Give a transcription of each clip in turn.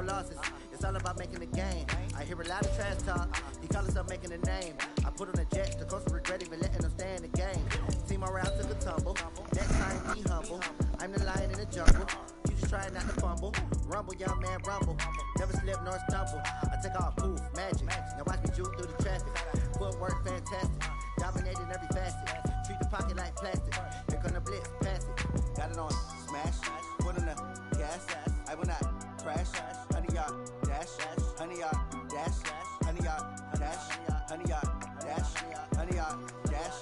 no losses. It's all about making the game. I hear a lot of trash talk. He call himself making a name. I put on the Jets, the coach regret even letting them stay in the game. Team around took a tumble. Next time be humble. I'm the lion in the jungle. You just try not to fumble. Rumble, young man, rumble. Never slip nor stumble. I take off, poof, magic. Now watch me juke through the traffic. Footwork fantastic. Dominating every facet. Treat the pocket like plastic. Here come the blitz, pass it. Got it on smash. Put on the gas. I will not crash. Honey yard dash. Honey yard dash. Honey yard dash. Honey yard dash. Honey yard dash.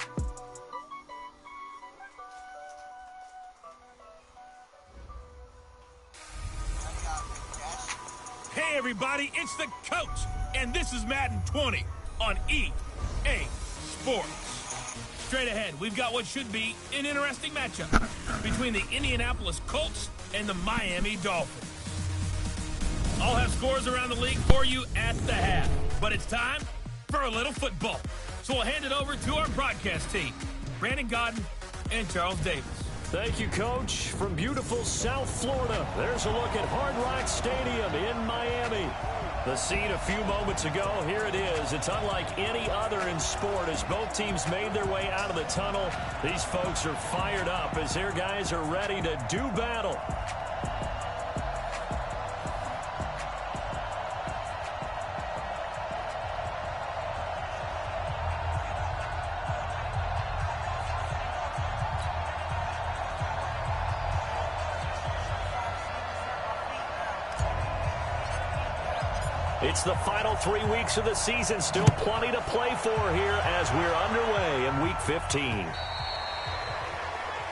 Hey everybody, it's the coach, and this is Madden 20 on EA Sports. Straight ahead, we've got what should be an interesting matchup between the Indianapolis Colts and the Miami Dolphins. I'll have scores around the league for you at the half, but it's time for a little football. So we'll hand it over to our broadcast team, Brandon Godden and Charles Davis. Thank you, Coach. From beautiful South Florida, there's a look at Hard Rock Stadium in Miami. The scene a few moments ago, here it is. It's unlike any other in sport as both teams made their way out of the tunnel. These folks are fired up as their guys are ready to do battle. It's the final 3 weeks of the season. Still plenty to play for here as we're underway in Week 15.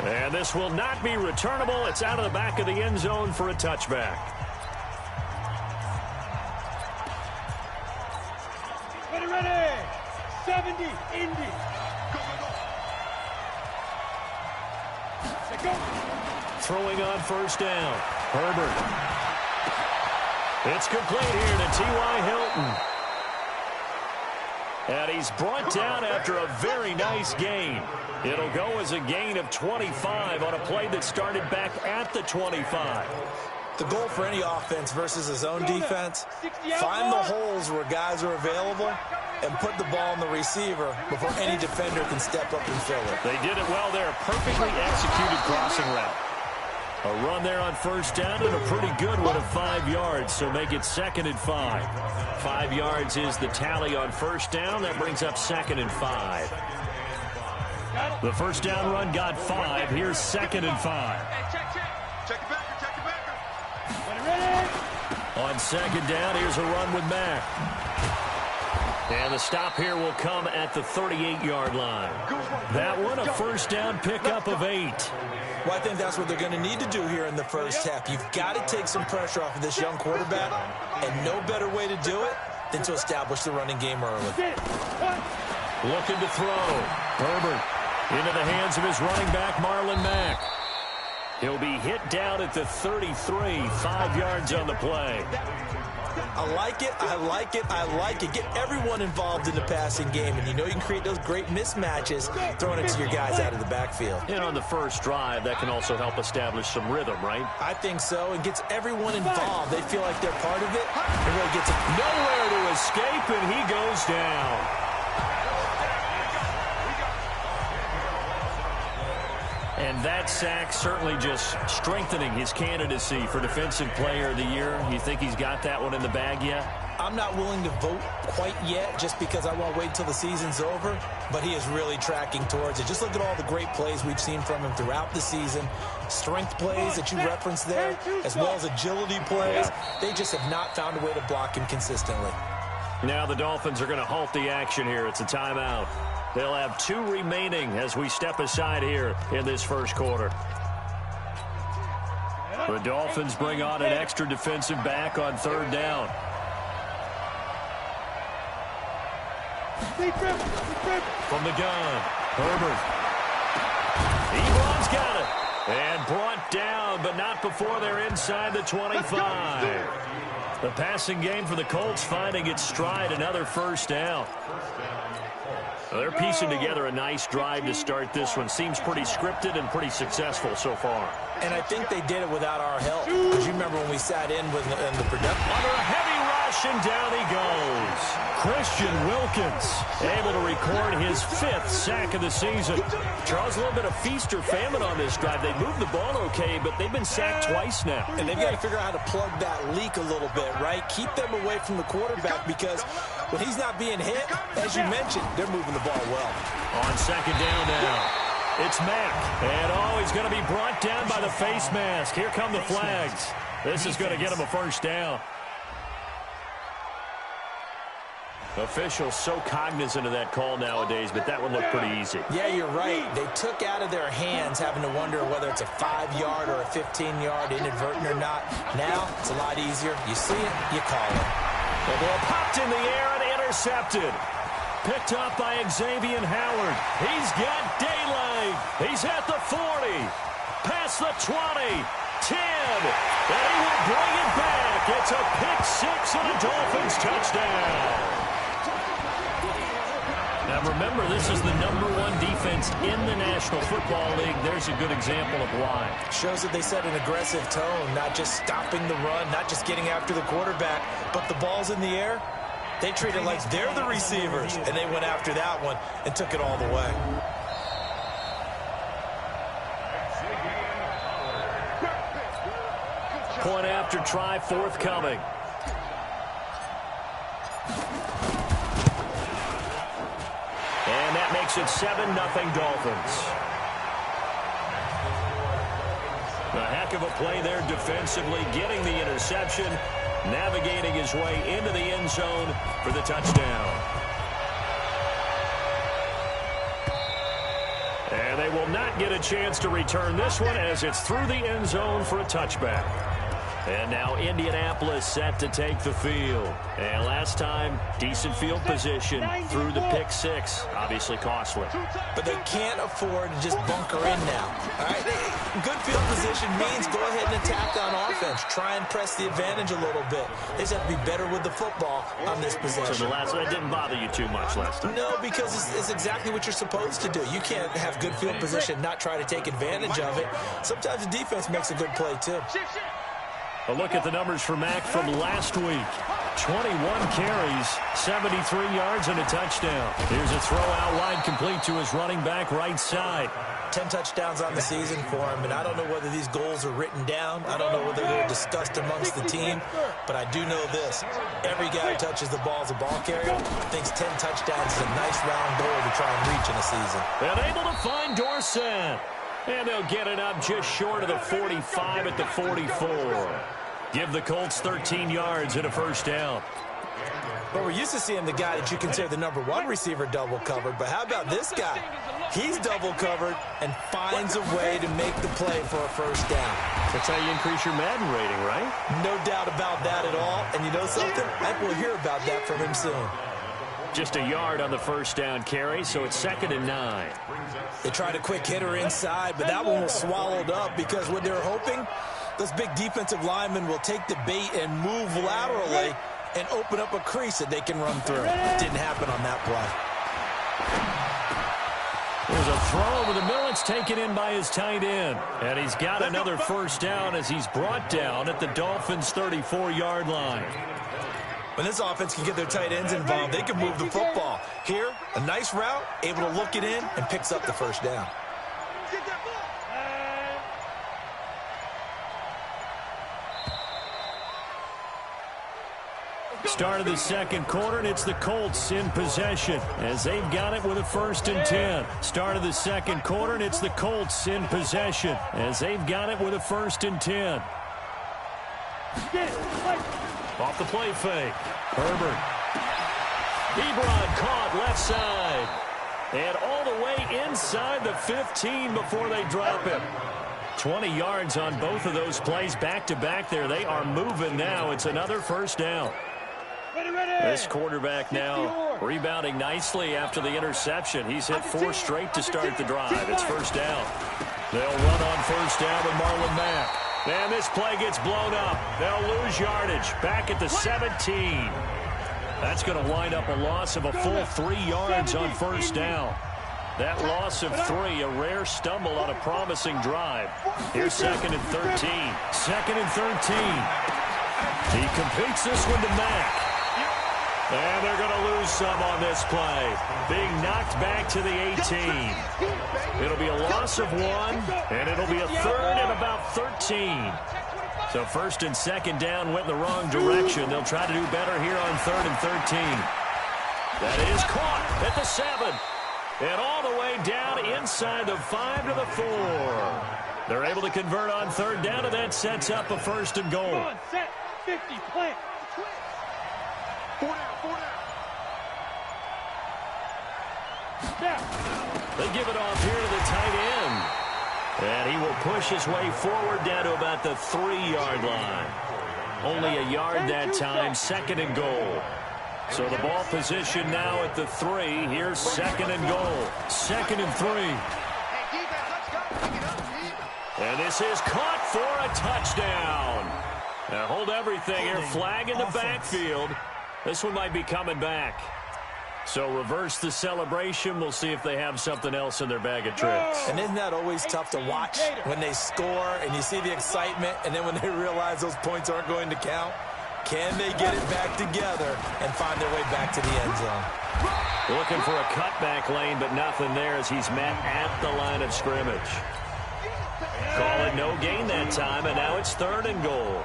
And this will not be returnable. It's out of the back of the end zone for a touchback. Ready. 70, Indy. Go. Throwing on first down. Herbert. It's complete here to T.Y. Hilton. And he's brought down after a very nice gain. It'll go as a gain of 25 on a play that started back at the 25. The goal for any offense versus his own defense, find the holes where guys are available and put the ball on the receiver before any defender can step up and fill it. They did it well there. Perfectly executed crossing route. A run there on first down and a pretty good one of 5 yards, so make it 2nd and 5. 5 yards is the tally on first down. That brings up 2nd and 5. The first down run got 5. Here's 2nd and 5. Check it back. On second down, here's a run with Mack. And the stop here will come at the 38-yard line. That one, a first down pickup of 8. Well, I think that's what they're going to need to do here in the first half. You've got to take some pressure off of this young quarterback, and no better way to do it than to establish the running game early. Looking to throw. Herbert into the hands of his running back, Marlon Mack. He'll be hit down at the 33, 5 yards on the play. I like it, I like it, I like it. Get everyone involved in the passing game, and you know you can create those great mismatches throwing it to your guys out of the backfield. And on the first drive, that can also help establish some rhythm, right? I think so. It gets everyone involved. They feel like they're part of it. It really gets nowhere to escape, and he goes down. And that sack certainly just strengthening his candidacy for Defensive Player of the Year. You think he's got that one in the bag yet? I'm not willing to vote quite yet just because I want to wait until the season's over, but he is really tracking towards it. Just look at all the great plays we've seen from him throughout the season. Strength plays that you referenced there, as well as agility plays. They just have not found a way to block him consistently. Now the Dolphins are going to halt the action here. It's a timeout. They'll have 2 remaining as we step aside here in this first quarter. The Dolphins bring on an extra defensive back on third down. From the gun, Herbert. Ebron's got it. And brought down, but not before they're inside the 25. The passing game for the Colts finding its stride, another first down. Well, they're piecing together a nice drive to start this one. Seems pretty scripted and pretty successful so far. And I think they did it without our help. Because you remember when we sat in with the production. Under a heavy rush, and down he goes. Christian Wilkins able to record his 5th sack of the season. Charles, a little bit of feast or famine on this drive. They moved the ball okay, but they've been sacked twice now. And they've got to figure out how to plug that leak a little bit, right? Keep them away from the quarterback because when he's not being hit, as you mentioned, they're moving the ball well. On second down now, it's Mack. And, he's going to be brought down by the face mask. Here come the flags. This is going to get him a first down. Officials so cognizant of that call nowadays, but that one looked pretty easy. Yeah, you're right. They took out of their hands having to wonder whether it's a 5-yard or a 15-yard, inadvertent or not. Now, it's a lot easier. You see it, you call it. The ball popped in the air and intercepted. Picked up by Xavier Howard. He's got daylight. He's at the 40. Past the 20. 10. And he will bring it back. It's a pick-6 and a Dolphins touchdown. Now, remember, this is the #1 defense in the National Football League. There's a good example of why. Shows that they set an aggressive tone, not just stopping the run, not just getting after the quarterback, but the ball's in the air. They treat it like they're the receivers, and they went after that one and took it all the way. Point after try forthcoming. And that makes it 7-0 Dolphins. A heck of a play there defensively, getting the interception, navigating his way into the end zone for the touchdown. And they will not get a chance to return this one as it's through the end zone for a touchback. And now Indianapolis set to take the field. And last time, decent field position through the pick-6. Obviously costly. But they can't afford to just bunker in now. All right? Good field position means go ahead and attack on offense. Try and press the advantage a little bit. They just have to be better with the football on this possession. So that didn't bother you too much last time? No, because it's exactly what you're supposed to do. You can't have good field position, not try to take advantage of it. Sometimes the defense makes a good play, too. A look at the numbers for Mack from last week. 21 carries, 73 yards, and a touchdown. Here's a throw out wide complete to his running back right side. 10 touchdowns on the season for him, and I don't know whether these goals are written down. I don't know whether they're discussed amongst the team, but I do know this. Every guy who touches the ball as a ball carrier thinks 10 touchdowns is a nice round goal to try and reach in a season. And able to find Dorsett. And they'll get it up just short of the 45 at the 44. Give the Colts 13 yards and a first down. Well, we're used to seeing the guy that you consider the #1 receiver double covered, but how about this guy? He's double covered and finds a way to make the play for a first down. That's how you increase your Madden rating, right? No doubt about that at all. And you know something? I think we'll hear about that from him soon. Just a yard on the first down carry, so it's 2nd and 9. They tried a quick hitter inside, but that one was swallowed up because what they were hoping, those big defensive linemen will take the bait and move laterally and open up a crease that they can run through. It didn't happen on that play. There's a throw over the middle. It's taken in by his tight end. And he's got another first down as he's brought down at the Dolphins' 34-yard line. When this offense can get their tight ends involved, they can move the football. Here, a nice route, able to look it in, and picks up the first down. Start of the second quarter, and it's the Colts in possession as they've got it with a 1st and 10. Start of the second quarter, and it's the Colts in possession as they've got it with a 1st and 10. Off the play fake. Herbert. Ebron caught left side. And all the way inside the 15 before they drop him. 20 yards on both of those plays back-to-back there. They are moving now. It's another first down. This quarterback now rebounding nicely after the interception. He's hit 4 straight to start the drive. It's first down. They'll run on first down with Marlon Mack. And this play gets blown up. They'll lose yardage back at the 17. That's going to wind up a loss of a full 3 yards on first down. That loss of 3, a rare stumble on a promising drive. Here's 2nd and 13. 2nd and 13. He completes this one to Mack. And they're going to lose some on this play. Being knocked back to the 18. It'll be a loss of 1, and it'll be a 3rd and about 13. So 1st and 2nd down went in the wrong direction. They'll try to do better here on 3rd and 13. That is caught at the 7. And all the way down inside the 5 to the 4. They're able to convert on 3rd down, and that sets up a 1st and goal. Come on, set, 50, plant. 4 down. They give it off here to the tight end. And he will push his way forward down to about the 3-yard line. Only a yard that time, 2nd and goal. So the ball position now at the 3. Here's 2nd and goal. 2nd and 3. And this is caught for a touchdown. Now hold everything here. Flag in the backfield. This one might be coming back. So reverse the celebration. We'll see if they have something else in their bag of tricks. And isn't that always tough to watch when they score and you see the excitement, and then when they realize those points aren't going to count? Can they get it back together and find their way back to the end zone? Looking for a cutback lane, but nothing there as he's met at the line of scrimmage. Call it no gain that time, and now it's 3rd and goal.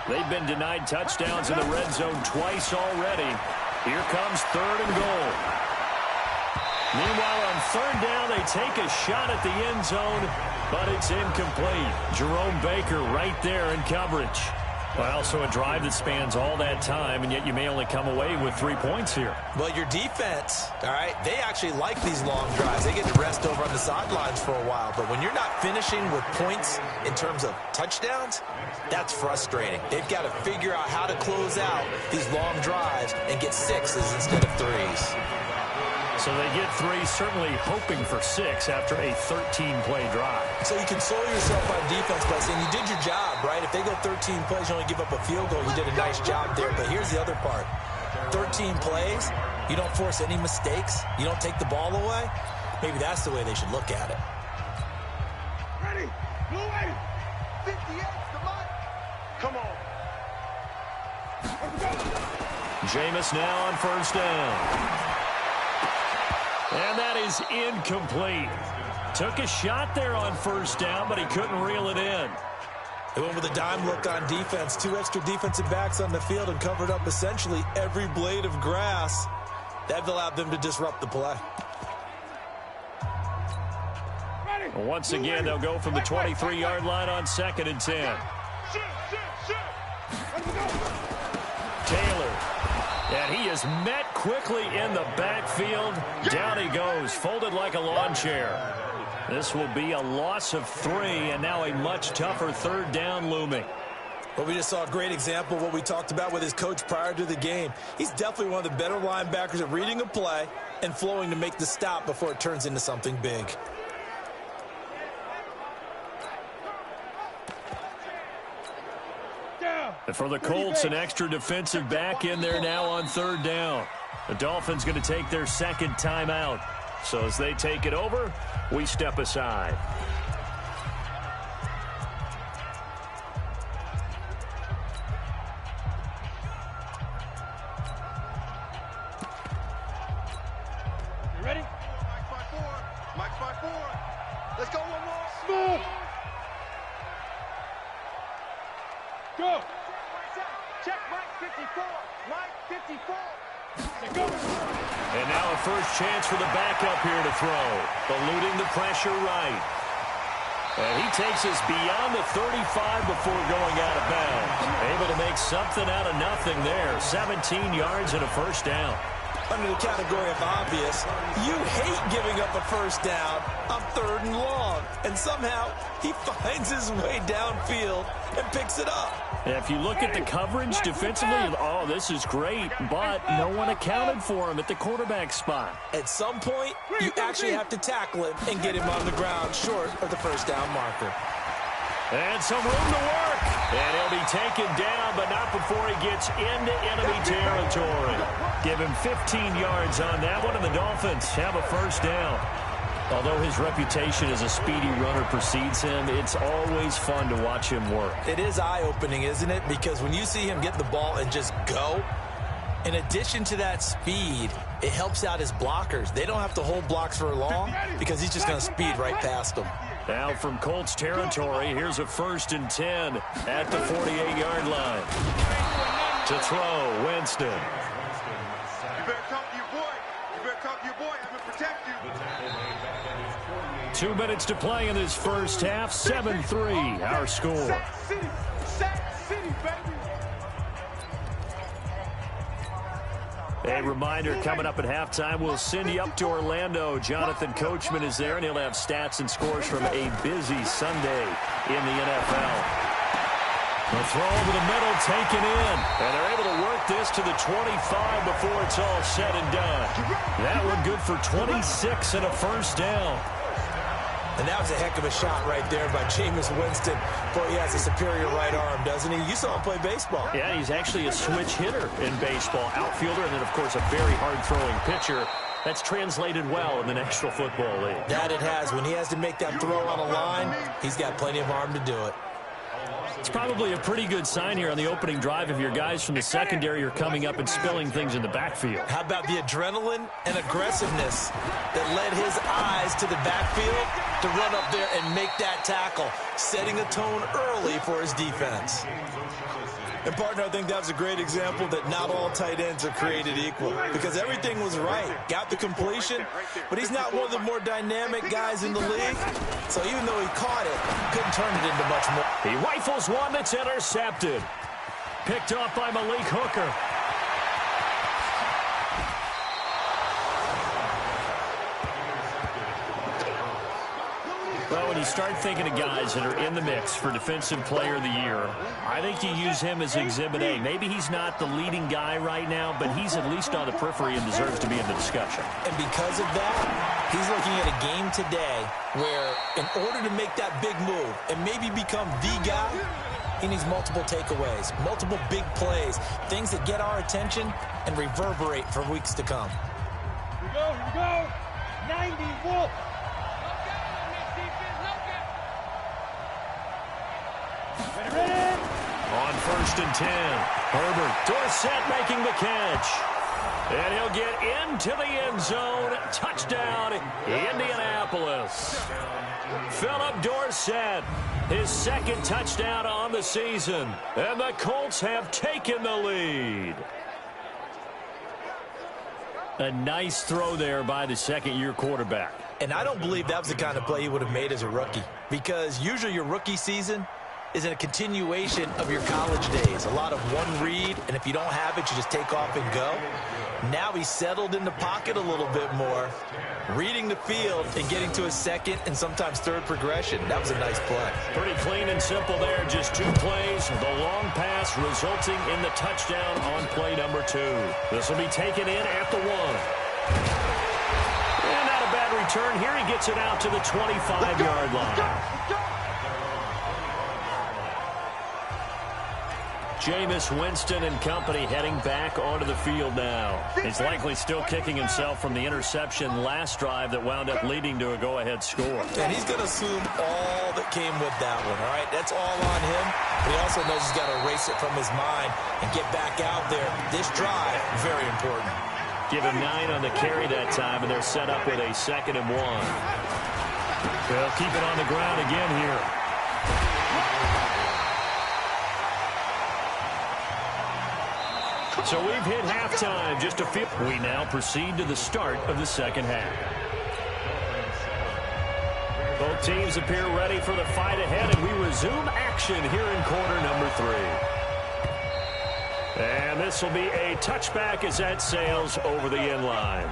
They've been denied touchdowns in the red zone twice already. Here comes 3rd and goal. Meanwhile, on 3rd down, they take a shot at the end zone, but it's incomplete. Jerome Baker right there in coverage. Well, so a drive that spans all that time, and yet you may only come away with 3 points here. Well, your defense, all right, they actually like these long drives. They get to rest over on the sidelines for a while. But when you're not finishing with points in terms of touchdowns, that's frustrating. They've got to figure out how to close out these long drives and get 6s instead of 3s. So they get 3, certainly hoping for 6 after a 13-play drive. So you console yourself on defense by saying you did your job, right? If they go 13 plays, you only give up a field goal, you did a nice job there. But here's the other part. 13 plays, you don't force any mistakes, you don't take the ball away. Maybe that's the way they should look at it. Ready, blue 8, 58, come on. Come on. Jameis now on 1st down. And that is incomplete. Took a shot there on 1st down, but he couldn't reel it in. They went with a dime look on defense. 2 extra defensive backs on the field and covered up essentially every blade of grass. That allowed them to disrupt the play. Once again, they'll go from the 23-yard line on 2nd and 10. Taylor. And he is met quickly in the backfield. Down he goes, folded like a lawn chair. This will be a loss of 3, and now a much tougher 3rd down looming. Well, we just saw a great example of what we talked about with his coach prior to the game. He's definitely one of the better linebackers at reading a play and flowing to make the stop before it turns into something big. And for the Colts, an extra defensive back in there now on 3rd down. The Dolphins going to take their 2nd timeout. So as they take it over, we step aside. You ready? Mike 5-4. Mike 5-4. Let's go one more. Smooth. Go. Check Mike 54. Mike 54. Go. And now a first chance for the backup here to throw. Eluding the pressure right. And he takes us beyond the 35 before going out of bounds. Able to make something out of nothing there. 17 yards and a 1st down. Under the category of obvious, you hate giving up a 1st down on 3rd and long. And somehow he finds his way downfield and picks it up. If you look at the coverage defensively, oh, this is great, but no one accounted for him at the quarterback spot. At some point, you actually have to tackle him and get him on the ground short of the 1st down marker. And some room to work. And he'll be taken down, but not before he gets into enemy territory. Give him 15 yards on that one, and the Dolphins have a first down. Although his reputation as a speedy runner precedes him, it's always fun to watch him work. It is eye-opening, isn't it? Because when you see him get the ball and just go, in addition to that speed, it helps out his blockers. They don't have to hold blocks for long because he's just going to speed right past them. Now from Colts territory, here's a 1st and 10 at the 48-yard line. To throw, Winston. You better talk to your boy. You better talk to your boy. I'm going to protect you. 2 minutes to play in this first half. 7-3, our score. Sack City, baby. A reminder, coming up at halftime, we'll send you up to Orlando. Jonathan Coachman is there, and he'll have stats and scores from a busy Sunday in the NFL. The throw over the middle taken in, and they're able to work this to the 25 before it's all said and done. That one good for 26 and a first down. And that was a heck of a shot right there by Jameis Winston. Boy, he has a superior right arm, doesn't he? You saw him play baseball. Yeah, he's actually a switch hitter in baseball. Outfielder, and then, of course, a very hard-throwing pitcher. That's translated well in the National Football League. That it has. When he has to make that throw on a line, he's got plenty of arm to do it. It's probably a pretty good sign here on the opening drive if your guys from the secondary are coming up and spilling things in the backfield. How about the adrenaline and aggressiveness that led his eyes to the backfield to run up there and make that tackle, setting a tone early for his defense. And, partner, I think that was a great example that not all tight ends are created equal because everything was right. Got the completion, but he's not one of the more dynamic guys in the league. So even though he caught it, couldn't turn it into much more. He rifles one that's intercepted. Picked off by Malik Hooker. Well, when you start thinking of guys that are in the mix for Defensive Player of the Year, I think you use him as Exhibit A. Maybe he's not the leading guy right now, but he's at least on the periphery and deserves to be in the discussion. And because of that, he's looking at a game today where in order to make that big move and maybe become the guy, he needs multiple takeaways, multiple big plays, things that get our attention and reverberate for weeks to come. Here we go. 90 Wolf. On 1st and 10, Herbert, Dorsett making the catch. And he'll get into the end zone. Touchdown, Indianapolis. Philip Dorsett, his 2nd touchdown on the season. And the Colts have taken the lead. A nice throw there by the second-year quarterback. And I don't believe that was the kind of play he would have made as a rookie because usually your rookie season is in a continuation of your college days. A lot of one read, and if you don't have it, you just take off and go. Now he's settled in the pocket a little bit more, reading the field and getting to his 2nd and sometimes 3rd progression. That was a nice play. Pretty clean and simple there. Just 2 plays. The long pass resulting in the touchdown on play number 2. This will be taken in at the 1. And not a bad return here. He gets it out to the 25-yard line. Jameis Winston and company heading back onto the field now. He's likely still kicking himself from the interception last drive that wound up leading to a go-ahead score. And he's going to assume all that came with that one, all right? That's all on him. But he also knows he's got to erase it from his mind and get back out there. This drive, very important. Give him 9 on the carry that time, and they're set up with a 2nd and 1. They'll keep it on the ground again here. So we've hit halftime. Just a few. We now proceed to the start of the second half. Both teams appear ready for the fight ahead, and we resume action here in quarter number 3. And this will be a touchback as that sails over the end line.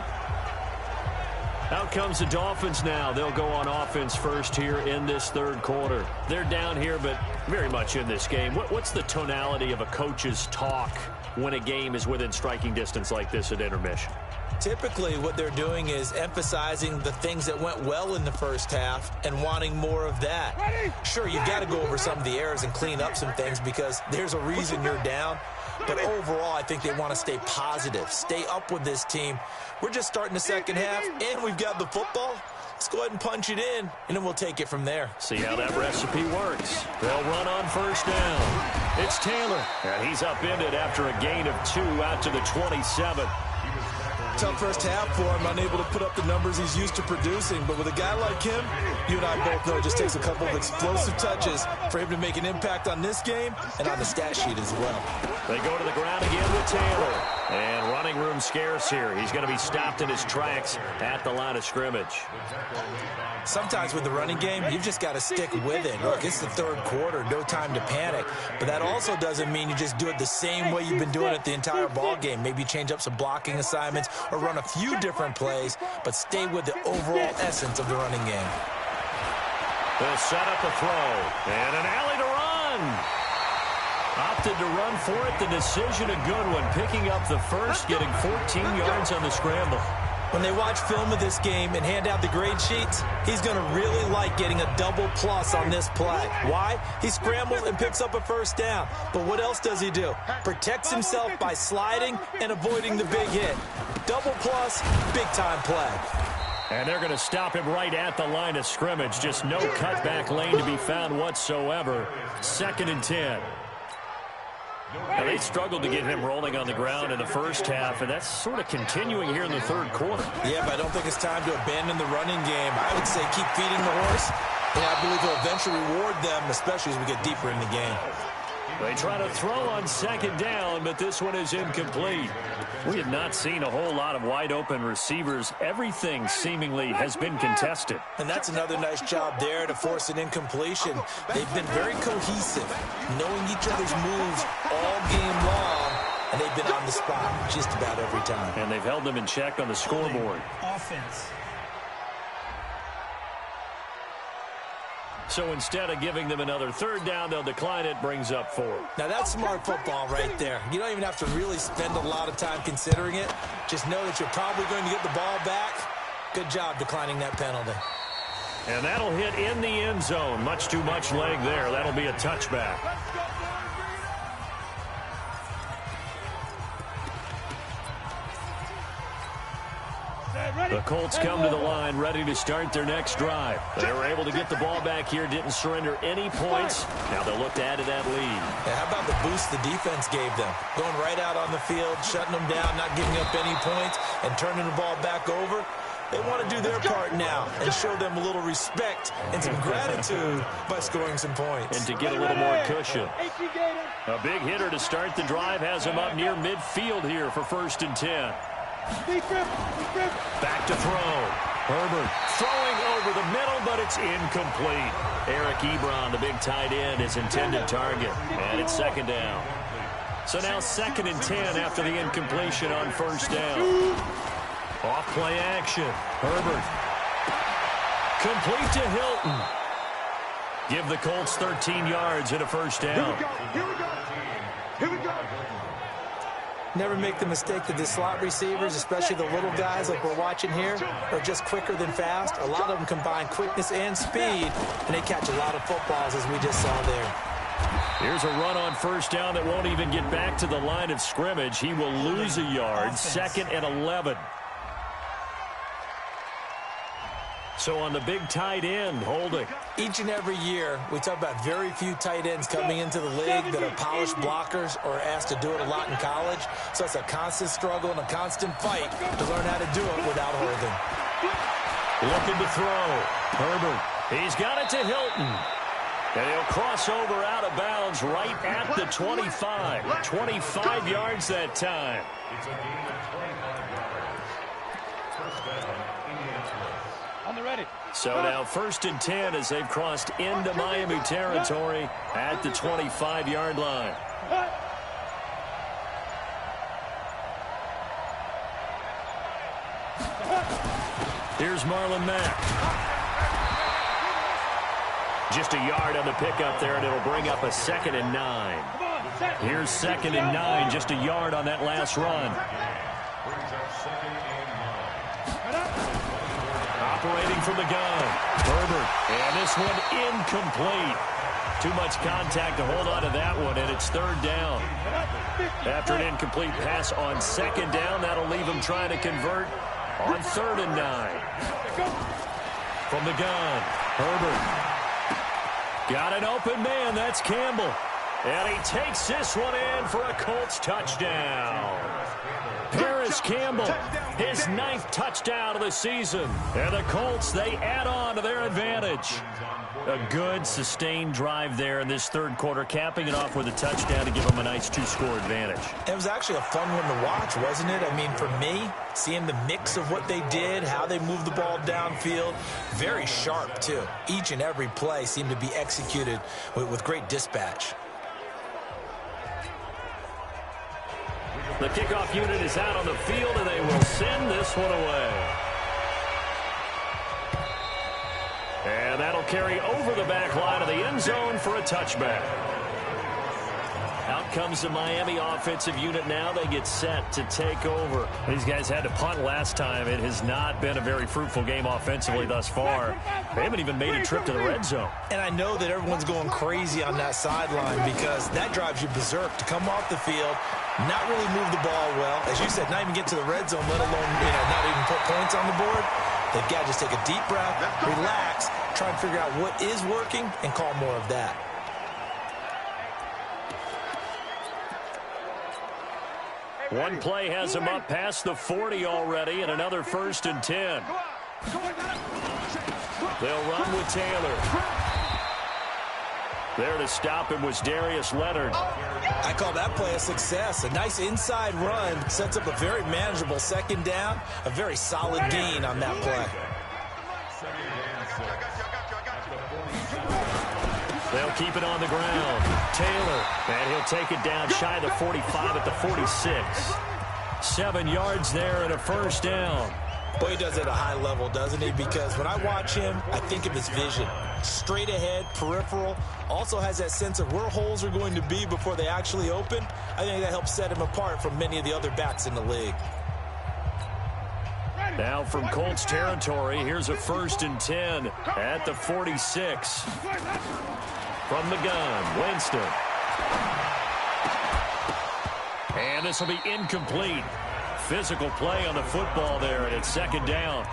Out comes the Dolphins now. They'll go on offense first here in this third quarter. They're down here, but very much in this game. What's the tonality of a coach's talk when a game is within striking distance like this at intermission? Typically, what they're doing is emphasizing the things that went well in the first half and wanting more of that. Sure, you've got to go over some of the errors and clean up some things because there's a reason you're down. But overall, I think they want to stay positive, stay up with this team. We're just starting the second half, and we've got the football. Let's go ahead and punch it in, and then we'll take it from there. See how that recipe works. They'll run on first down. It's Taylor, and he's upended after a gain of 2 out to the 27. Tough first half for him, unable to put up the numbers he's used to producing. But with a guy like him, you and I both know it just takes a couple of explosive touches for him to make an impact on this game and on the stat sheet as well. They go to the ground again with Taylor. And running room scarce here. He's going to be stopped in his tracks at the line of scrimmage. Sometimes with the running game, you've just got to stick with it. Look, it's the third quarter, no time to panic. But that also doesn't mean you just do it the same way you've been doing it the entire ball game. Maybe change up some blocking assignments or run a few different plays, but stay with the overall essence of the running game. They'll set up a throw. And an alley to run. Opted to run for it. The decision a good one. Picking up the first, getting 14 yards on the scramble. When they watch film of this game and hand out the grade sheets, he's going to really like getting a double plus on this play. Why? He scrambles and picks up a first down. But what else does he do? Protects himself by sliding and avoiding the big hit. Double plus, big-time play. And they're going to stop him right at the line of scrimmage. Just no cutback lane to be found whatsoever. 2nd and 10. Now, they struggled to get him rolling on the ground in the first half, and that's sort of continuing here in the third quarter. Yeah, but I don't think it's time to abandon the running game. I would say keep feeding the horse, and I believe he'll eventually reward them, especially as we get deeper in the game. They try to throw on 2nd down, but this one is incomplete. We have not seen a whole lot of wide-open receivers. Everything seemingly has been contested. And that's another nice job there to force an incompletion. They've been very cohesive, knowing each other's moves all game long, and they've been on the spot just about every time. And they've held them in check on the scoreboard. Offense. So instead of giving them another 3rd down, they'll decline it, brings up 4. Now that's smart football right there. You don't even have to really spend a lot of time considering it. Just know that you're probably going to get the ball back. Good job declining that penalty. And that'll hit in the end zone. Much too much leg there. That'll be a touchback. The Colts come to the line, ready to start their next drive. They were able to get the ball back here, didn't surrender any points. Now they'll look to add to that lead. Yeah, how about the boost the defense gave them? Going right out on the field, shutting them down, not giving up any points, and turning the ball back over. They want to do their part now and show them a little respect and some gratitude by scoring some points. And to get a little more cushion. A big hitter to start the drive has him up near midfield here for 1st and 10. Back to throw. Herbert throwing over the middle, but it's incomplete. Eric Ebron, the big tight end, his intended target. And it's 2nd down. So now 2nd and 10 after the incompletion on 1st down. Off play action. Herbert. Complete to Hilton. Give the Colts 13 yards and a 1st down. Here we go. Never make the mistake that the slot receivers, especially the little guys like we're watching here, are just quicker than fast. A lot of them combine quickness and speed, and they catch a lot of footballs, as we just saw there. Here's a run on 1st down that won't even get back to the line of scrimmage. He will lose a yard. 2nd and 11. So on the big tight end, holding. Each and every year, we talk about very few tight ends coming into the league that are polished blockers or asked to do it a lot in college. So it's a constant struggle and a constant fight to learn how to do it without holding. Looking to throw. Herbert. He's got it to Hilton. And he'll cross over out of bounds right at the 25. 25 yards that time. So now 1st and 10 as they've crossed into Miami territory at the 25-yard line. Here's Marlon Mack. Just a yard on the pickup there, and it'll bring up a 2nd and 9. Here's 2nd and 9, just a yard on that last run. Operating from the gun, Herbert, and this one incomplete. Too much contact to hold on to that one, and it's 3rd down. After an incomplete pass on 2nd down, that'll leave him trying to convert on 3rd and 9. From the gun, Herbert. Got an open man, that's Campbell. And he takes this one in for a Colts touchdown. Paris Campbell, his 9th touchdown of the season. And the Colts, they add on to their advantage. A good, sustained drive there in this 3rd quarter, capping it off with a touchdown to give them a nice 2-score advantage. It was actually a fun one to watch, wasn't it? I mean, for me, seeing the mix of what they did, how they moved the ball downfield, very sharp, too. Each and every play seemed to be executed with great dispatch. The kickoff unit is out on the field, and they will send this one away. And that'll carry over the back line of the end zone for a touchback. Out comes the Miami offensive unit now. They get set to take over. These guys had to punt last time. It has not been a very fruitful game offensively thus far. They haven't even made a trip to the red zone. And I know that everyone's going crazy on that sideline because that drives you berserk to come off the field, not really move the ball well. As you said, not even get to the red zone, let alone not even put points on the board. They've got to just take a deep breath, relax, try and figure out what is working, and call more of that. One play has him up past the 40 already, and another 1st and 10. They'll run with Taylor. There to stop him was Darius Leonard. I call that play a success. A nice inside run sets up a very manageable 2nd down. A very solid gain on that play. They'll keep it on the ground. Taylor, and he'll take it down shy of the 45 at the 46. 7 yards there and a 1st down. Boy, he does it at a high level, doesn't he? Because when I watch him, I think of his vision. Straight ahead, peripheral. Also has that sense of where holes are going to be before they actually open. I think that helps set him apart from many of the other backs in the league. Now from Colts territory, here's a 1st and 10 at the 46. From the gun, Winston. And this will be incomplete. Physical play on the football there, and it's 2nd down.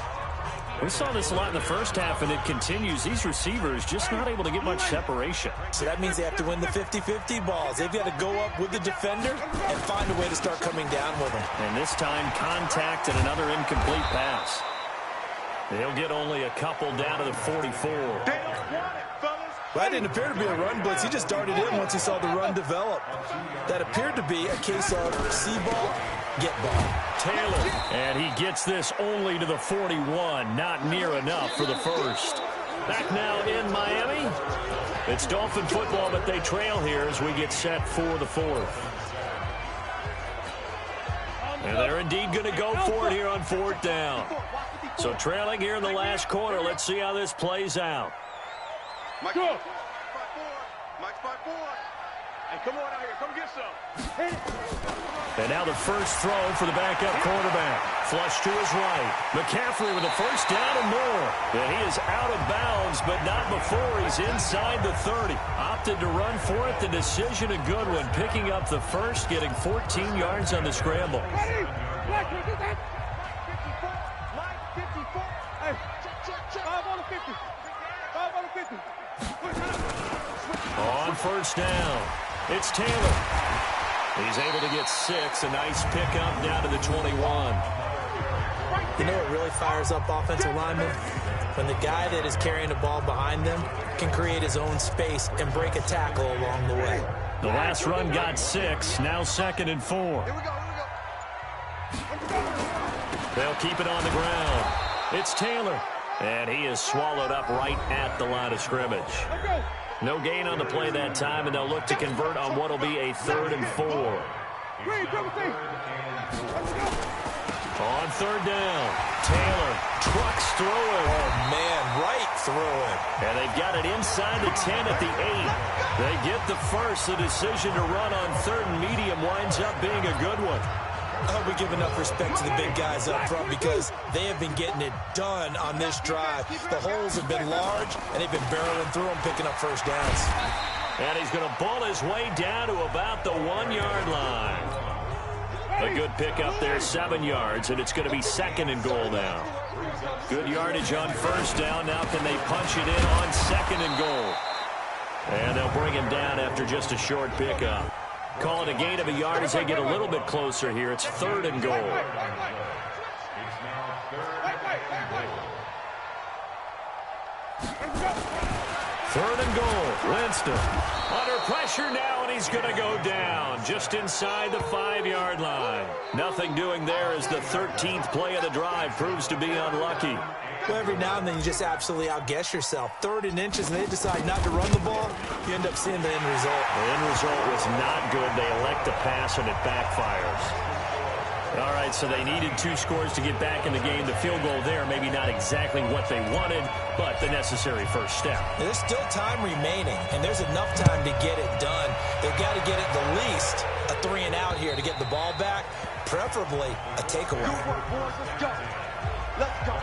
We saw this a lot in the first half, and it continues. These receivers just not able to get much separation. So that means they have to win the 50-50 balls. They've got to go up with the defender and find a way to start coming down with them. And this time, contact and another incomplete pass. They'll get only a couple down to the 44. That didn't appear to be a run blitz. He just darted in once he saw the run develop. That appeared to be a case of see ball, get ball. Taylor, and he gets this only to the 41. Not near enough for the 1st. Back now in Miami. It's Dolphin football, but they trail here as we get set for the 4th. And they're indeed going to go for it here on 4th down. So trailing here in the last quarter. Let's see how this plays out. Mike, go. Mike's by 4. Hey, come on out here. Come get some. And now the first throw for the backup quarterback. Flush to his right. McCaffrey with a 1st down and more. And he is out of bounds, but not before he's inside the 30. Opted to run for it. The decision a good one. Picking up the 1st, getting 14 yards on the scramble. Ready? Black, get that. 54. Mike, 54. Hey, check. 5 on the 50. 5 on the 50. On 1st down, it's Taylor. He's able to get 6. A nice pickup down to the 21. You know what really fires up offensive linemen? When the guy that is carrying the ball behind them can create his own space and break a tackle along the way. The last run got 6. Now 2nd and 4. Here we go. They'll keep it on the ground. It's Taylor. And he is swallowed up right at the line of scrimmage. No gain on the play that time, and they'll look to convert on what will be a 3rd and 4. On third down, Taylor trucks through it. Oh, man, right through it. And they've got it inside the 10 at the 8. They get the first. The decision to run on third and medium winds up being a good one. I hope we give enough respect to the big guys up front because they have been getting it done on this drive. The holes have been large, and they've been barreling through them, picking up first downs. And he's going to bull his way down to about the 1-yard line. A good pickup there, 7 yards, and it's going to be second and goal now. Good yardage on first down. Now can they punch it in on second and goal? And they'll bring him down after just a short pickup. Call it a gain of a yard as they get a little bit closer here. It's third and goal. Third and goal. Winston under pressure now, and he's going to go down just inside the 5-yard line. Nothing doing there as the 13th play of the drive proves to be unlucky. Well, every now and then you just absolutely outguess yourself. 3rd and inches, and they decide not to run the ball. You end up seeing the end result. The end result was not good. They elect to pass, and it backfires. All right, so they needed 2 scores to get back in the game. The field goal there, maybe not exactly what they wanted, but the necessary first step. There's still time remaining, and there's enough time to get it done. They've got to get at the least a 3-and-out here to get the ball back, preferably a takeaway. Let's go. Let's go.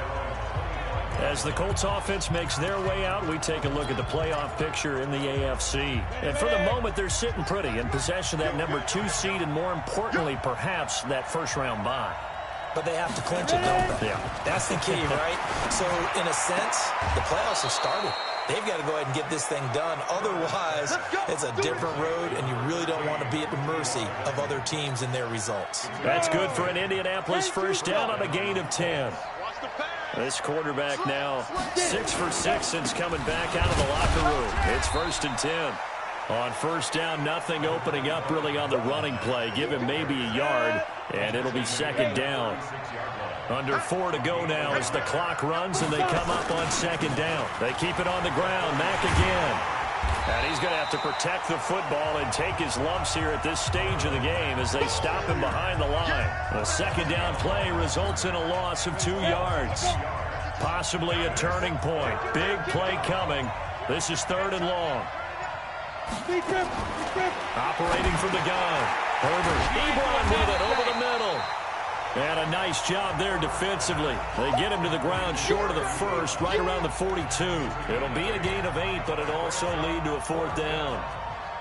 As the Colts offense makes their way out, we take a look at the playoff picture in the AFC. And for the moment, they're sitting pretty in possession of that number 2 seed and, more importantly, perhaps that first-round bye. But they have to clinch it, don't they? Yeah. That's the key, right? So, in a sense, the playoffs have started. They've got to go ahead and get this thing done. Otherwise, it's a different road, and you really don't want to be at the mercy of other teams and their results. That's good for an Indianapolis first down on a gain of 10. This quarterback now 6 for 6 since coming back out of the locker room. It's 1st and 10. On first down, nothing opening up really on the running play. Give him maybe a yard, and it'll be 2nd down. Under 4 to go now as the clock runs, and they come up on 2nd down. They keep it on the ground. Mack again. And he's going to have to protect the football and take his lumps here at this stage of the game as they stop him behind the line. A 2nd down play results in a loss of 2 yards. Possibly a turning point. Big play coming. This is 3rd and long. Operating from the gun. Herbert. Ebron with it over the middle. And a nice job there defensively. They get him to the ground short of the first, right around the 42. It'll be a gain of 8, but it'll also lead to a 4th down.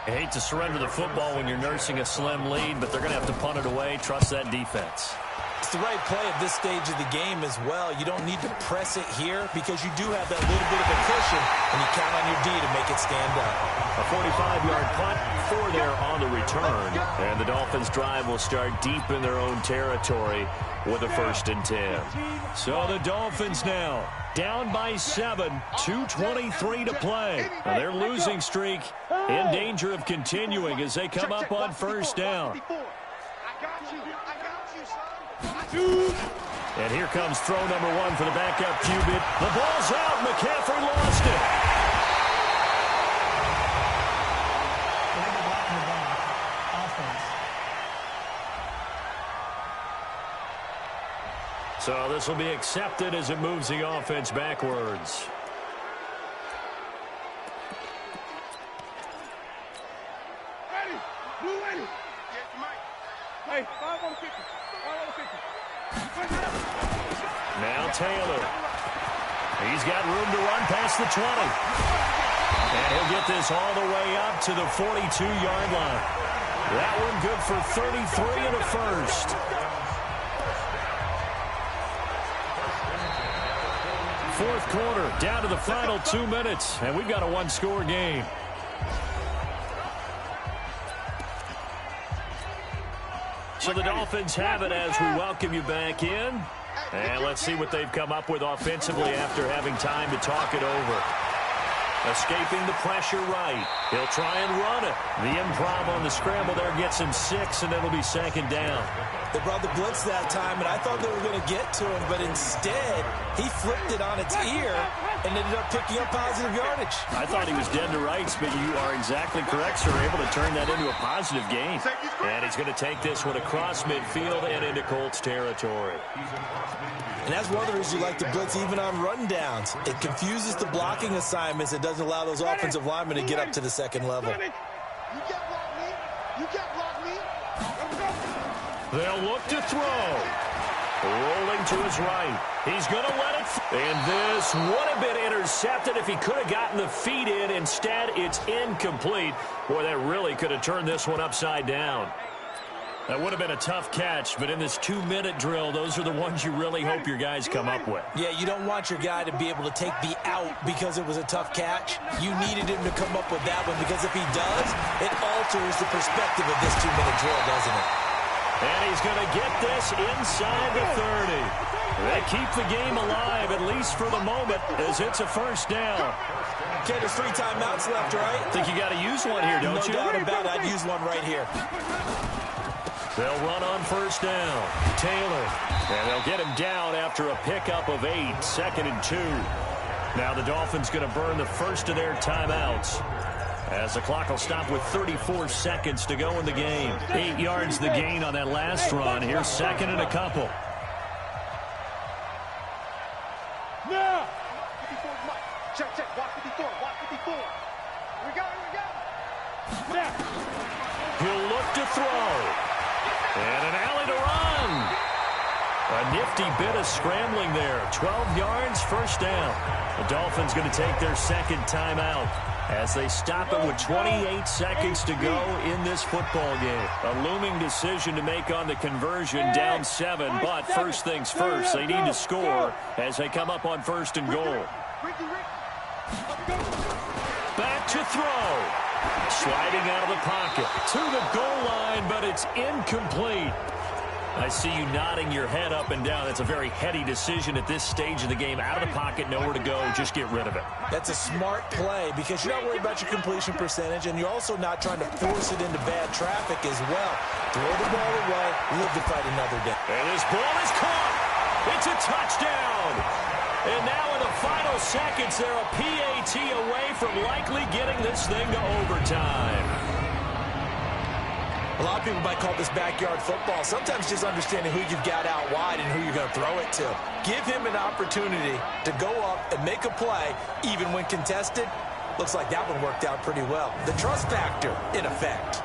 I hate to surrender the football when you're nursing a slim lead, but they're going to have to punt it away. Trust that defense. It's the right play at this stage of the game as well. You don't need to press it here because you do have that little bit of a cushion, and you count on your D to make it stand up. A 45-yard punt, 4 there on the return. And the Dolphins' drive will start deep in their own territory with a 1st and 10. So the Dolphins now down by 7, 2:23 to play. Now their losing streak in danger of continuing as they come up on first down. And here comes throw number 1 for the backup QB. The ball's out. McCaffrey lost it. So this will be accepted as it moves the offense backwards. Ready. Blue ready. Hey, 5 on 50. 5 on 50. Now Taylor. He's got room to run past the 20. And he'll get this all the way up to the 42-yard line. That one good for 33 and a first. Fourth quarter, down to the final 2 minutes, and we've got a 1-score game. So the Dolphins have it as we welcome you back in. And let's see what they've come up with offensively after having time to talk it over. Escaping the pressure right. He'll try and run it. The improv on the scramble there gets him 6, and it'll be 2nd down. They brought the blitz that time, and I thought they were going to get to him, but instead, he flipped it on its ear and ended up picking up positive yardage. I thought he was dead to rights, but you are exactly correct, sir. Able to turn that into a positive gain. And he's going to take this one across midfield and into Colts territory. And that's one of the reasons you like to blitz even on rundowns. It confuses the blocking assignments. It doesn't allow those offensive linemen to get up to the second level. You can't block me. You can't block me. They'll look to throw. Rolling to his right. He's going to let it. And this would have been intercepted if he could have gotten the feet in. Instead, it's incomplete. Boy, that really could have turned this one upside down. That would have been a tough catch, but in this 2-minute drill, those are the ones you really hope your guys come up with. Yeah, you don't want your guy to be able to take the out because it was a tough catch. You needed him to come up with that one because if he does, it alters the perspective of this 2-minute drill, doesn't it? And he's going to get this inside the 30. They keep the game alive, at least for the moment, as it's a first down. Okay, there's 3 timeouts left, right? Think you got to use one here, don't you? No doubt about it. I'd use one right here. They'll run on first down. Taylor. And they'll get him down after a pickup of 8. 2nd and 2. Now the Dolphins going to burn the first of their timeouts, as the clock will stop with 34 seconds to go in the game. 8 yards the gain on that last run. Here's 2nd and a couple. Now. 54 is Mike. Check, check. Watch 54. Watch 54. Here we go. Here we go. Now. He'll look to throw. And an alley to run. A nifty bit of scrambling there. 12 yards, first down. The Dolphins going to take their second timeout as they stop it with 28 seconds to go in this football game. A looming decision to make on the conversion, down 7. But first things first, they need to score as they come up on 1st and goal. Back to throw. Sliding out of the pocket to the goal line, but it's incomplete. I see you nodding your head up and down. That's a very heady decision at this stage of the game. Out of the pocket, nowhere to go. Just get rid of it. That's a smart play because you're not worried about your completion percentage, and you're also not trying to force it into bad traffic as well. Throw the ball away, live to fight another day. And this ball is caught. It's a touchdown. And now in the final seconds, they're a PAT away from likely getting this thing to overtime. A lot of people might call this backyard football. Sometimes just understanding who you've got out wide and who you're going to throw it to. Give him an opportunity to go up and make a play, even when contested. Looks like that one worked out pretty well. The trust factor, in effect.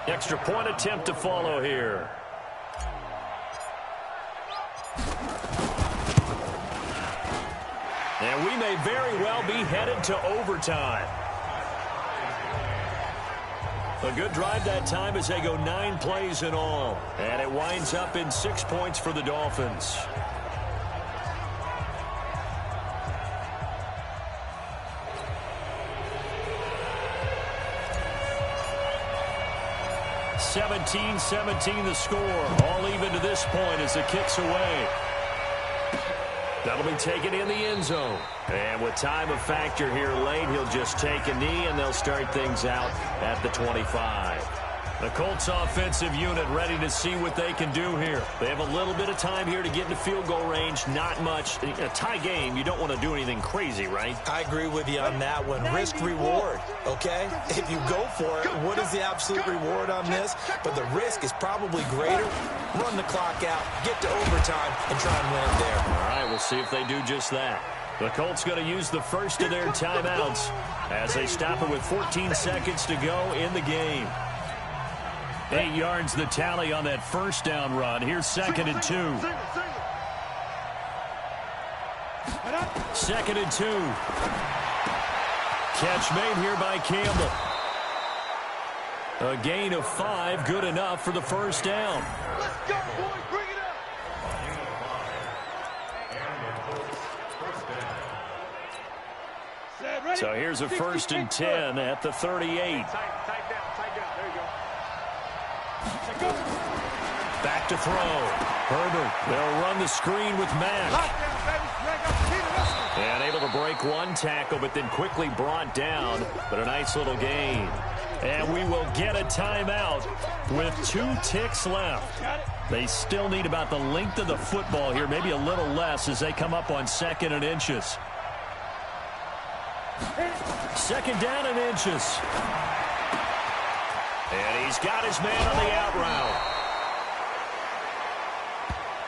Extra point attempt to follow here. And we may very well be headed to overtime. A good drive that time as they go 9 plays in all. And it winds up in 6 points for the Dolphins. (17-17) the score. All even to this point as it kicks away. That'll be taken in the end zone. And with time of factor here late, he'll just take a knee, and they'll start things out at the 25. The Colts offensive unit ready to see what they can do here. They have a little bit of time here to get into field goal range. Not much. In a tie game, you don't want to do anything crazy, right? I agree with you on that one. Risk-reward, okay? If you go for it, what is the absolute reward on this? But the risk is probably greater. Run the clock out, get to overtime, and try and win it there. All right, we'll see if they do just that. The Colts going to use the first of their timeouts as they stop it with 14 seconds to go in the game. 8 yards the tally on that first down run. Here's 2nd and 2. 2nd and 2. Catch made here by Campbell. A gain of 5, good enough for the first down. Let's go, boys. Bring it up. So here's a 1st and 10 at the 38. Tight down. There you go. Back to throw. Herbert, they'll run the screen with Mack. And able to break one tackle, but then quickly brought down. But a nice little gain. And we will get a timeout with 2 ticks left. They still need about the length of the football here, maybe a little less as they come up on 2nd and inches. 2nd down and inches. And he's got his man on the out route.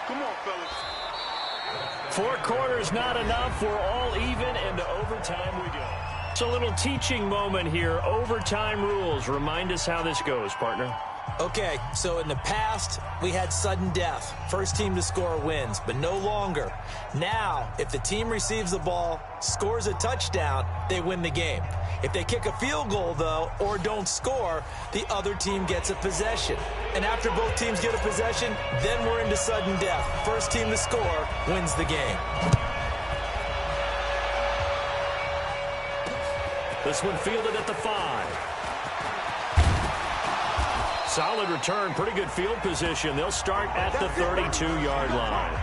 Come on, fellas. 4 quarters not enough. We're all even, and to overtime we go. It's a little teaching moment here. Overtime rules. Remind us how this goes, partner. Okay, so in the past, we had sudden death. First team to score wins, but no longer. Now, if the team receives the ball, scores a touchdown, they win the game. If they kick a field goal, though, or don't score, the other team gets a possession. And after both teams get a possession, then we're into sudden death. First team to score wins the game. This one fielded at the 5. Solid return, pretty good field position. They'll start at the 32-yard line.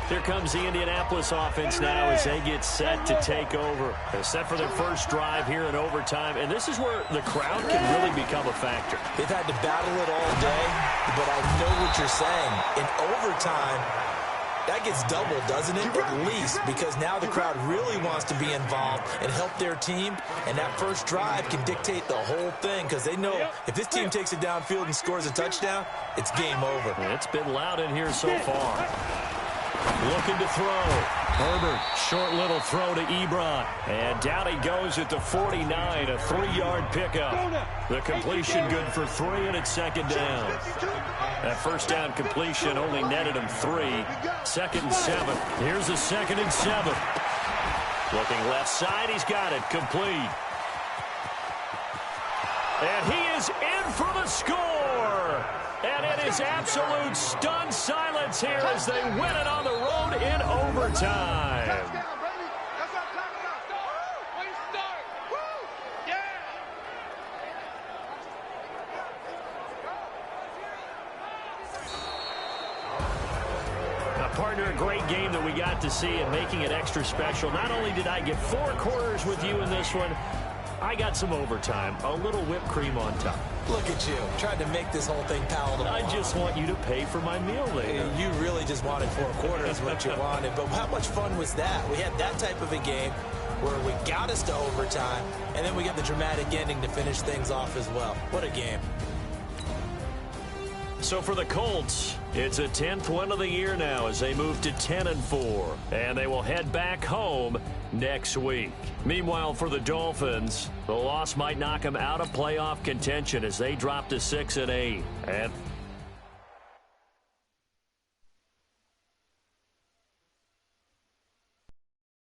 Here comes the Indianapolis offense now as they get set to take over. They're set for their first drive here in overtime, and this is where the crowd can really become a factor. They've had to battle it all day, but I know what you're saying. In overtime, that gets doubled, doesn't it? At least, because now the crowd really wants to be involved and help their team, and that first drive can dictate the whole thing because they know if this team takes it downfield and scores a touchdown, it's game over. It's been loud in here so far. Looking to throw. Herbert, short little throw to Ebron. And down he goes at the 49, a 3-yard pickup. The completion good for 3, and it's 2nd down. That first down completion only netted him 3. 2nd and 7. Here's a 2nd and 7. Looking left side, he's got it, complete. And he is in for the score. And it is absolute stunned silence here as they win it on the road in overtime. Partner, a great game that we got to see and making it extra special. Not only did I get 4 quarters with you in this one, I got some overtime, a little whipped cream on top. Look at you, trying to make this whole thing palatable. I just want you to pay for my meal later. You really just wanted 4 quarters, what you wanted. But how much fun was that? We had that type of a game where we got us to overtime, and then we get the dramatic ending to finish things off as well. What a game. So for the Colts, it's a 10th win of the year now as they move to 10-4, and they will head back home next week. Meanwhile, for the Dolphins, the loss might knock them out of playoff contention as they drop to 6-8. And